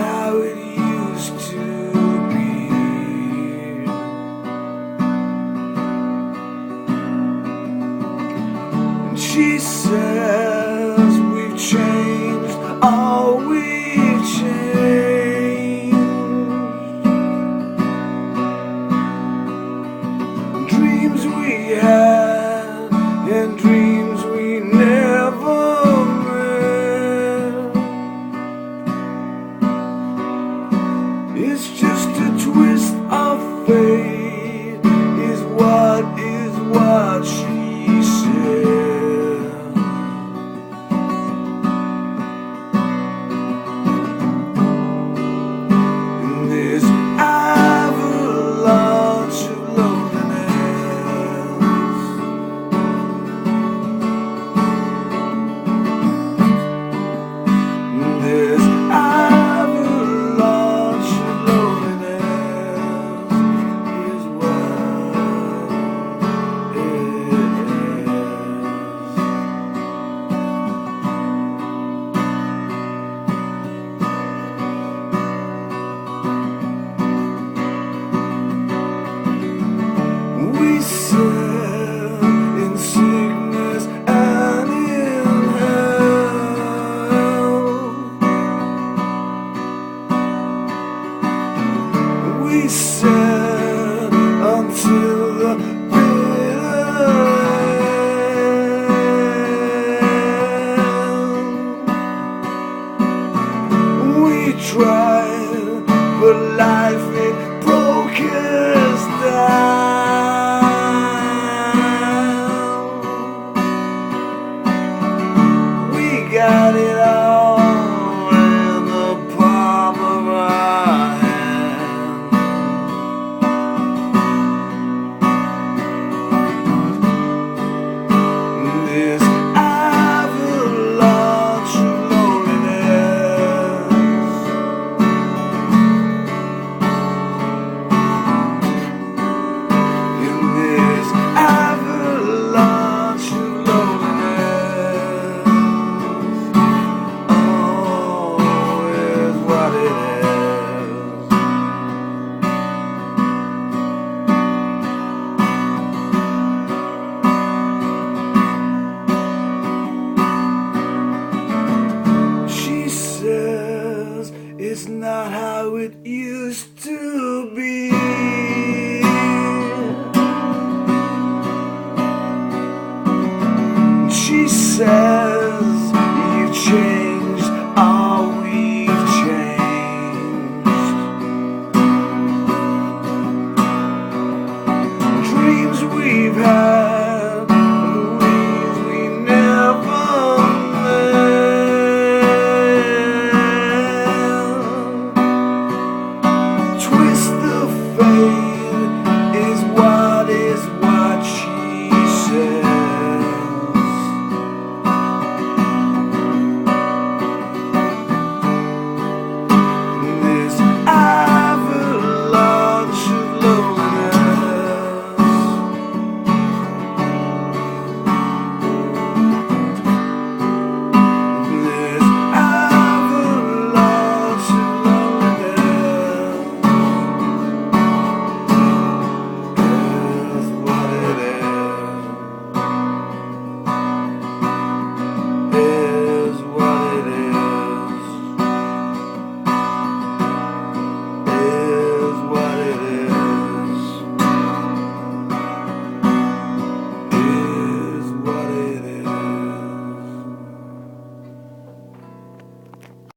how it used to be. And she says we've changed, all we've changed. Dreams we had and dreams we never met. It's just a twist of fate, is what she said. In this avalanche of loneliness, in this avalanche of loneliness is what it is. We said in sickness and in health. We said until the bitter end. We tried, but life it broke us down. We got it all in the palm of our hand. This avalanche of loneliness, in this avalanche of loneliness, oh, is what it is. She says it's not how it used to be. She says